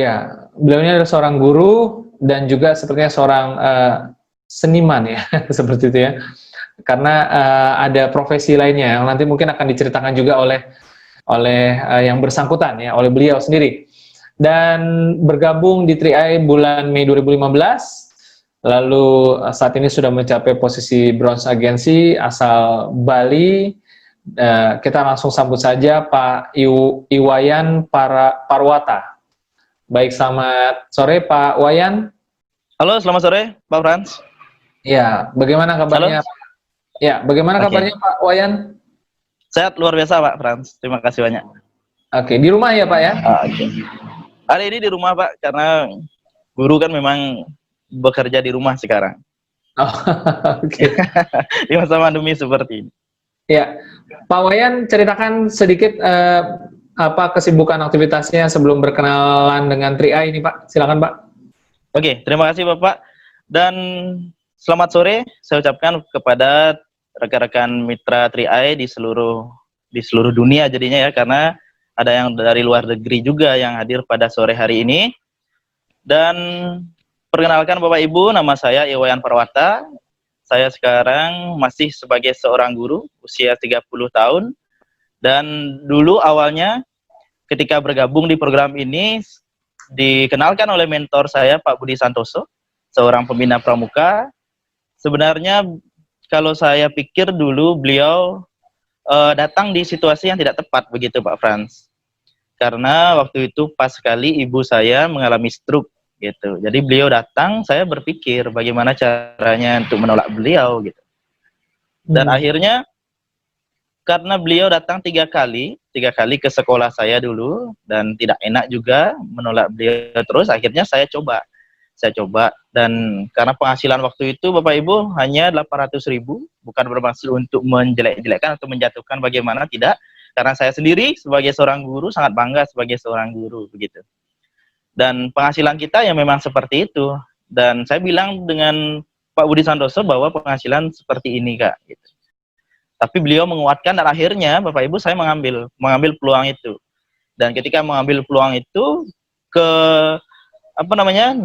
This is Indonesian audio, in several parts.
Iya, beliau ini adalah seorang guru dan juga sepertinya seorang seniman ya, seperti itu ya. Karena ada profesi lainnya yang nanti mungkin akan diceritakan juga oleh yang bersangkutan ya, oleh beliau sendiri. Dan bergabung di Tri-Eye bulan Mei 2015, lalu saat ini sudah mencapai posisi bronze agensi asal Bali. Kita langsung sambut saja Pak Iwayan Parwata. Baik, selamat sore Pak Wayan. Halo, selamat sore Pak Frans. Ya, bagaimana kabarnya? Halo. Ya, bagaimana kabarnya Pak Wayan? Sehat luar biasa Pak Frans. Terima kasih banyak. Oke, di rumah ya Pak ya? Oke. Hari ini di rumah Pak, karena guru kan memang bekerja di rumah sekarang. Oh, oke. Di masa pandemi seperti ini. Ya, Pak Wayan ceritakan sedikit apa kesibukan aktivitasnya sebelum berkenalan dengan Tri-Eye ini Pak. Silakan Pak. Oke, terima kasih Bapak. Dan selamat sore saya ucapkan kepada rekan-rekan mitra Tri-Eye di seluruh dunia jadinya ya, karena ada yang dari luar negeri juga yang hadir pada sore hari ini. Dan perkenalkan Bapak Ibu, nama saya Iwayan Parwata. Saya sekarang masih sebagai seorang guru usia 30 tahun. Dan dulu awalnya ketika bergabung di program ini dikenalkan oleh mentor saya Pak Budi Santoso, seorang pembina pramuka. Sebenarnya kalau saya pikir dulu beliau datang di situasi yang tidak tepat begitu Pak Frans. Karena waktu itu pas sekali ibu saya mengalami stroke gitu. Jadi beliau datang, saya berpikir bagaimana caranya untuk menolak beliau gitu. Dan akhirnya karena beliau datang tiga kali ke sekolah saya dulu, dan tidak enak juga menolak beliau terus, akhirnya saya coba dan karena penghasilan waktu itu Bapak Ibu hanya 800.000, bukan bermaksud untuk menjelek-jelekkan atau menjatuhkan bagaimana, tidak, karena saya sendiri sebagai seorang guru sangat bangga sebagai seorang guru begitu. Dan penghasilan kita yang memang seperti itu, dan saya bilang dengan Pak Budi Santoso bahwa penghasilan seperti ini Kak gitu. Tapi beliau menguatkan dan akhirnya Bapak Ibu saya mengambil peluang itu. Dan ketika mengambil peluang itu,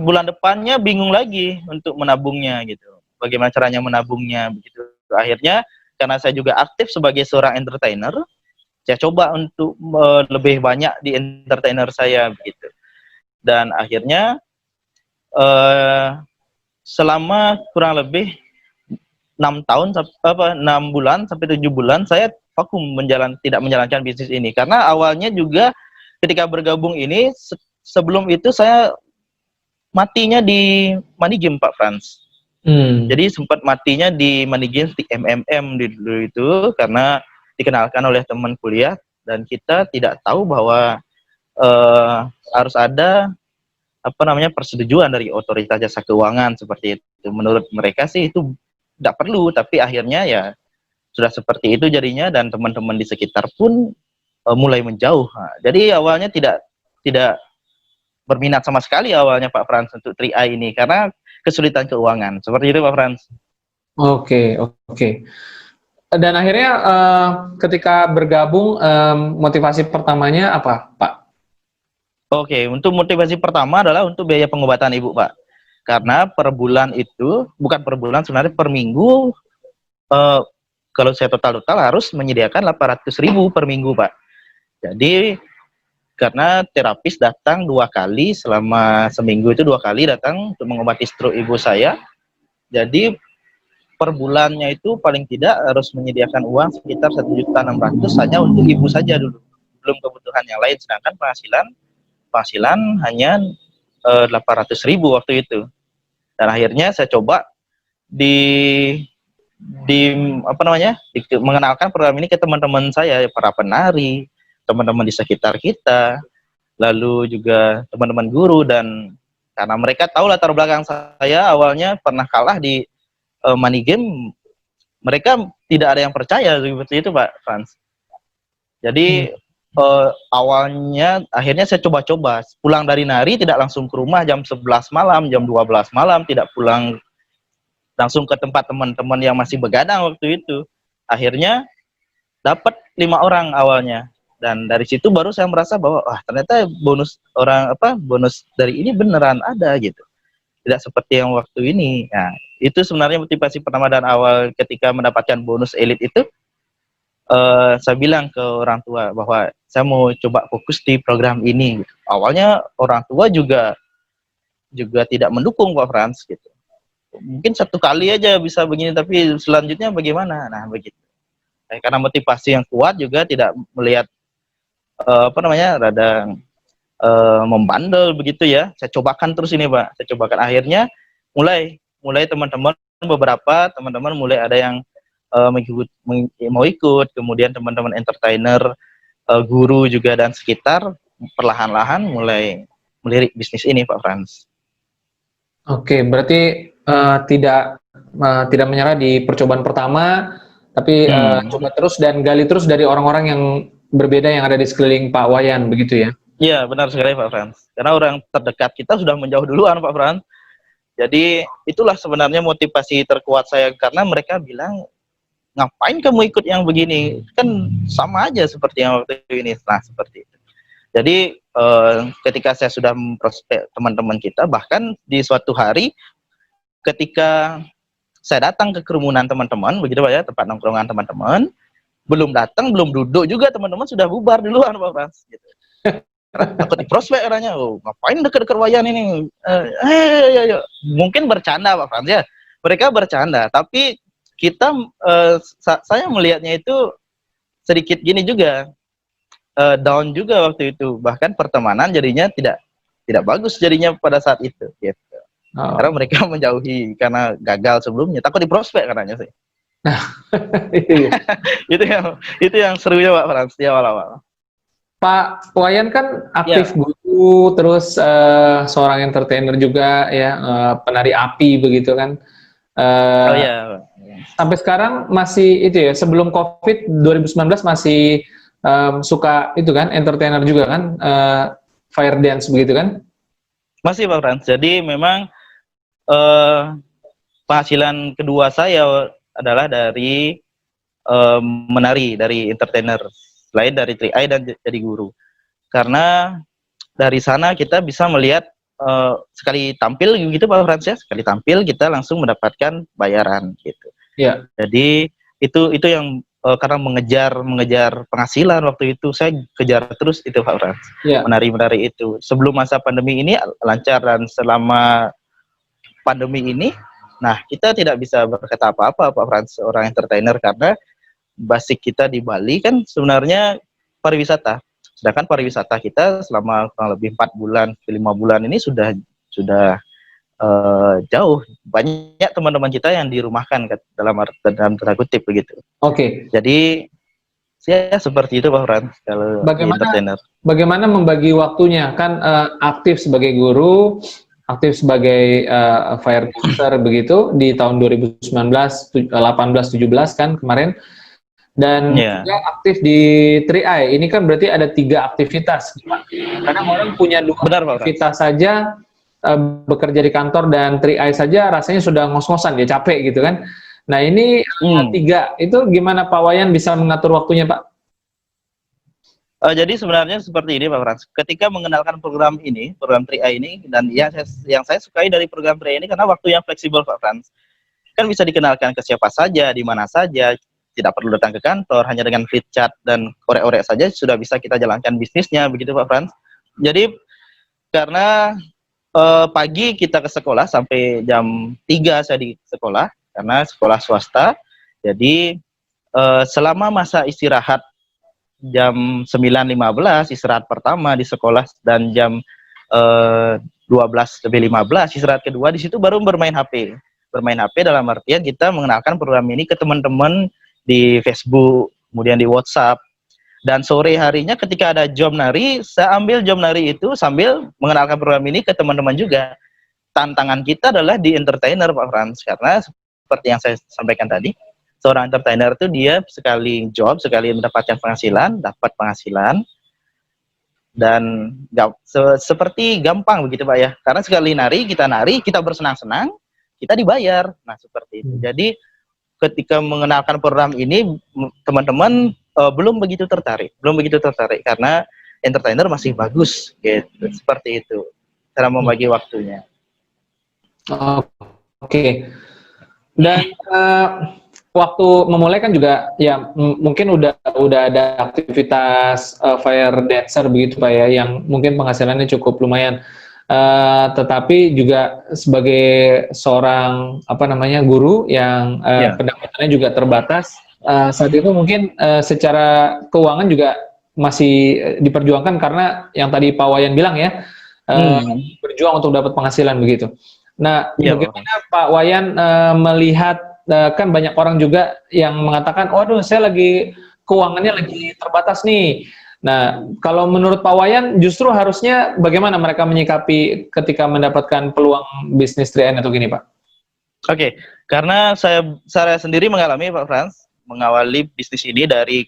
bulan depannya bingung lagi untuk menabungnya gitu. Bagaimana caranya menabungnya begitu. Akhirnya karena saya juga aktif sebagai seorang entertainer, saya coba untuk lebih banyak di entertainer saya begitu. Dan akhirnya selama kurang lebih 6 bulan sampai 7 bulan saya vakum tidak menjalankan bisnis ini, karena awalnya juga ketika bergabung ini sebelum itu saya matinya di money game Pak Frans. Jadi sempat matinya di money game di MMM dulu itu, karena dikenalkan oleh teman kuliah dan kita tidak tahu bahwa harus ada persetujuan dari otoritas jasa keuangan seperti itu. Menurut mereka sih itu tidak perlu, tapi akhirnya ya sudah seperti itu jadinya, dan teman-teman di sekitar pun mulai menjauh. Nah, jadi awalnya tidak berminat sama sekali awalnya Pak Frans untuk Tri-Eye ini karena kesulitan keuangan. Seperti itu Pak Frans. Oke. Dan akhirnya ketika bergabung, motivasi pertamanya apa Pak? Oke, untuk motivasi pertama adalah untuk biaya pengobatan ibu Pak. Karena per bulan itu, bukan per bulan sebenarnya, per minggu kalau saya total harus menyediakan 800.000 per minggu Pak. Jadi karena terapis datang 2 kali selama seminggu, itu 2 kali datang untuk mengobati stroke ibu saya. Jadi per bulannya itu paling tidak harus menyediakan uang sekitar 1.600.000 hanya untuk ibu saja dulu, belum kebutuhan yang lain. Sedangkan penghasilan hanya 800.000 waktu itu. Dan akhirnya saya coba mengenalkan program ini ke teman-teman saya, para penari, teman-teman di sekitar kita, lalu juga teman-teman guru. Dan karena mereka tahu latar belakang saya awalnya pernah kalah di money game, mereka tidak ada yang percaya seperti itu Pak Frans. Jadi awalnya akhirnya saya coba-coba pulang dari nari tidak langsung ke rumah jam 11 malam, jam 12 malam, tidak pulang langsung ke tempat teman-teman yang masih begadang waktu itu. Akhirnya dapat 5 orang awalnya, Dan dari situ baru saya merasa bahwa ternyata bonus dari ini beneran ada gitu. Tidak seperti yang waktu ini. Nah, itu sebenarnya motivasi pertama dan awal ketika mendapatkan bonus elit itu. Saya bilang ke orang tua bahwa saya mau coba fokus di program ini. Awalnya orang tua juga tidak mendukung Pak Frans gitu. Mungkin satu kali aja bisa begini, tapi selanjutnya bagaimana? Nah begitu. Karena motivasi yang kuat juga tidak melihat rada membandel begitu ya. Saya cobakan terus ini Pak. Saya cobakan, akhirnya mulai teman-teman beberapa teman-teman mulai ada yang mau ikut, kemudian teman-teman entertainer, guru juga dan sekitar perlahan-lahan mulai melirik bisnis ini Pak Frans. Oke, berarti tidak menyerah di percobaan pertama, tapi coba terus dan gali terus dari orang-orang yang berbeda yang ada di sekeliling Pak Wayan, begitu ya? Iya, benar sekali Pak Frans. Karena orang terdekat kita sudah menjauh duluan Pak Frans. Jadi itulah sebenarnya motivasi terkuat saya, karena mereka bilang, ngapain kamu ikut yang begini? Kan sama aja seperti yang waktu ini. Nah, seperti itu. Jadi ketika saya sudah memprospek teman-teman kita, bahkan di suatu hari ketika saya datang ke kerumunan teman-teman, begitu Pak ya, tempat nongkrongan teman-teman, belum datang, belum duduk juga teman-teman sudah bubar duluan Pak Frans. Gitu. Takut di prospek katanya, ngapain deket-deket Wayan ini? Mungkin bercanda Pak Frans ya, mereka bercanda, tapi kita saya melihatnya itu sedikit gini juga, down juga waktu itu, bahkan pertemanan jadinya tidak bagus jadinya pada saat itu gitu. Karena mereka menjauhi karena gagal sebelumnya, takut di prospek katanya sih. itu yang serunya Pak Frans di awal-awal. Pak Wayan kan aktif guru, terus seorang entertainer juga ya, penari api begitu kan. Sampai sekarang masih itu ya, sebelum COVID 2019 masih suka itu kan, entertainer juga kan, fire dance begitu kan? Masih Pak Frans. Jadi memang penghasilan kedua saya adalah dari menari, dari entertainer, selain dari 3i dan jadi guru. Karena dari sana kita bisa melihat sekali tampil gitu Pak Frans ya, sekali tampil kita langsung mendapatkan bayaran gitu. Iya. Jadi itu yang karena mengejar penghasilan waktu itu saya kejar terus itu Pak Frans. Menari itu. Sebelum masa pandemi ini lancar, dan selama pandemi ini, nah kita tidak bisa berkata apa-apa Pak Frans, orang entertainer, karena basic kita di Bali kan sebenarnya pariwisata. Sedangkan pariwisata kita selama kurang lebih 4 bulan, 5 bulan ini sudah jauh. Banyak teman-teman kita yang dirumahkan dalam tanda kutip begitu. Oke. Jadi ya seperti itu Pak Frans kalau entertainer. Bagaimana membagi waktunya? Kan aktif sebagai guru, aktif sebagai fire dancer begitu di tahun 2019, 18, 17 kan kemarin. Dan juga aktif di 3i. Ini kan berarti ada 3 aktivitas. Kadang orang punya 2 aktivitas saja, bekerja di kantor dan 3i saja rasanya sudah ngos-ngosan, dia capek gitu kan. Nah ini 3, itu gimana Pak Wayan bisa mengatur waktunya Pak? Jadi sebenarnya seperti ini Pak Frans. Ketika mengenalkan program 3i ini, dan yang saya sukai dari program 3i ini karena waktu yang fleksibel Pak Frans. Kan bisa dikenalkan ke siapa saja, di mana saja, tidak perlu datang ke kantor, hanya dengan free chat dan orek-orek saja sudah bisa kita jalankan bisnisnya, begitu Pak Frans. Jadi karena pagi kita ke sekolah sampai jam 3 saya di sekolah, karena sekolah swasta. Jadi selama masa istirahat jam 9.15 istirahat pertama di sekolah, dan jam 12:15 istirahat kedua, di situ baru bermain HP. Bermain HP dalam artian kita mengenalkan program ini ke teman-teman di Facebook, kemudian di WhatsApp. Dan sore harinya ketika ada job nari, saya ambil job nari itu sambil mengenalkan program ini ke teman-teman juga. Tantangan kita adalah di entertainer Pak Frans, karena seperti yang saya sampaikan tadi, seorang entertainer itu dia sekali job, sekali mendapatkan penghasilan, dapat penghasilan, dan seperti gampang begitu Pak ya. Karena sekali nari, kita bersenang-senang, kita dibayar. Nah seperti itu. Jadi ketika mengenalkan program ini, teman-teman belum begitu tertarik, karena entertainer masih bagus, gitu. Seperti itu cara membagi waktunya. Oke. Dan waktu memulai kan juga ya mungkin udah ada aktivitas fire dancer begitu Pak ya, yang mungkin penghasilannya cukup lumayan. Tetapi juga sebagai seorang guru yang pendapatannya juga terbatas, saat itu mungkin secara keuangan juga masih diperjuangkan karena yang tadi Pak Wayan bilang ya, berjuang untuk dapat penghasilan begitu. Nah, bagaimana Pak Wayan melihat kan banyak orang juga yang mengatakan, waduh saya keuangannya lagi terbatas nih. Nah, kalau menurut Pak Wayan justru harusnya bagaimana mereka menyikapi ketika mendapatkan peluang bisnis 3 atau gini Pak? Oke, karena saya sendiri mengalami Pak Frans, mengawali bisnis ini dari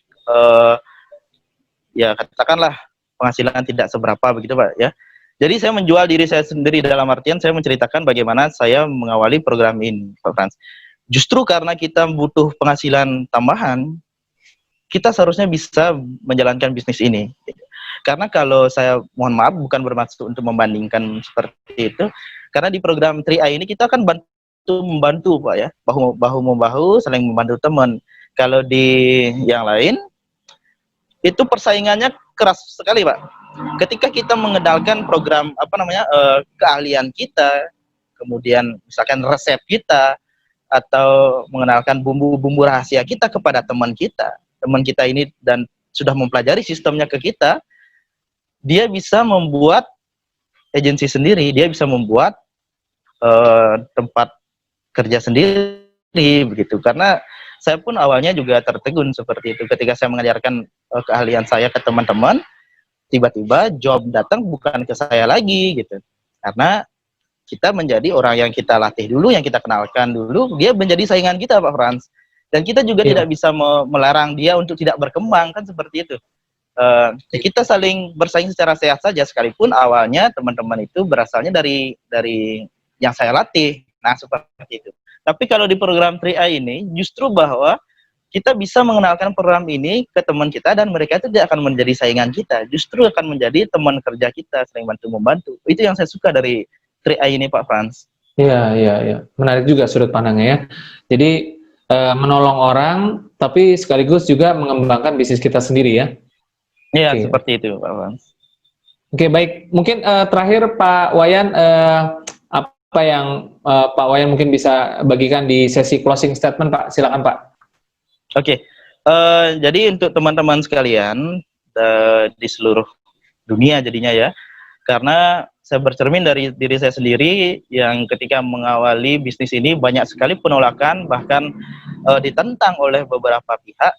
ya katakanlah penghasilan tidak seberapa begitu Pak ya. Jadi saya menjual diri saya sendiri, dalam artian saya menceritakan bagaimana saya mengawali program ini, Pak Frans. Justru karena kita butuh penghasilan tambahan, kita seharusnya bisa menjalankan bisnis ini. Karena kalau saya, mohon maaf, bukan bermaksud untuk membandingkan seperti itu, karena di program 3i ini kita kan membantu Pak ya, bahu-membahu, saling membantu teman. Kalau di yang lain, itu persaingannya keras sekali Pak. Ketika kita mengenalkan program keahlian kita, kemudian misalkan resep kita, atau mengenalkan bumbu-bumbu rahasia kita kepada teman kita ini dan sudah mempelajari sistemnya ke kita, dia bisa membuat agensi sendiri, dia bisa membuat tempat kerja sendiri begitu. Karena saya pun awalnya juga tertegun seperti itu ketika saya mengajarkan keahlian saya ke teman-teman. Tiba-tiba job datang bukan ke saya lagi gitu, karena kita menjadi orang yang kita latih dulu, yang kita kenalkan dulu, dia menjadi saingan kita Pak Frans, dan kita juga tidak bisa melarang dia untuk tidak berkembang, kan seperti itu. Kita saling bersaing secara sehat saja, sekalipun awalnya teman-teman itu berasalnya dari yang saya latih. Nah seperti itu. Tapi kalau di program 3i ini justru bahwa kita bisa mengenalkan program ini ke teman kita, dan mereka itu tidak akan menjadi saingan kita, justru akan menjadi teman kerja kita, saling bantu-membantu. Itu yang saya suka dari 3i ini Pak Frans. Iya. Menarik juga sudut pandangnya ya. Jadi menolong orang, tapi sekaligus juga mengembangkan bisnis kita sendiri ya. Iya, seperti itu Pak Frans. Oke, baik. Mungkin terakhir Pak Wayan, apa yang Pak Wayan mungkin bisa bagikan di sesi closing statement Pak? Silakan Pak. Oke, jadi untuk teman-teman sekalian di seluruh dunia jadinya ya, karena saya bercermin dari diri saya sendiri yang ketika mengawali bisnis ini banyak sekali penolakan, bahkan ditentang oleh beberapa pihak.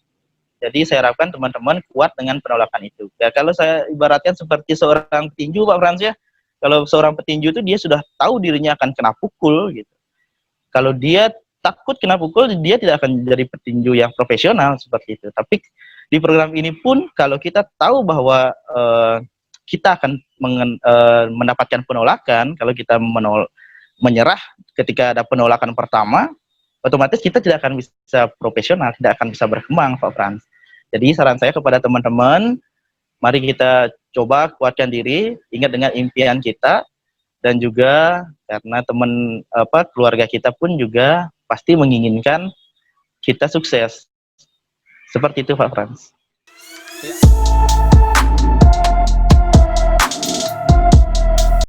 Jadi saya harapkan teman-teman kuat dengan penolakan itu. Ya, kalau saya ibaratkan seperti seorang petinju Pak Frans ya, kalau seorang petinju itu dia sudah tahu dirinya akan kena pukul gitu. Kalau dia takut kena pukul, dia tidak akan jadi petinju yang profesional seperti itu. Tapi di program ini pun kalau kita tahu bahwa kita akan mendapatkan penolakan, kalau kita menyerah ketika ada penolakan pertama, otomatis kita tidak akan bisa profesional, tidak akan bisa berkembang Pak Frans. Jadi saran saya kepada teman-teman, mari kita coba kuatkan diri, ingat dengan impian kita, dan juga karena keluarga kita pun juga pasti menginginkan kita sukses. Seperti itu Pak Frans. Ya.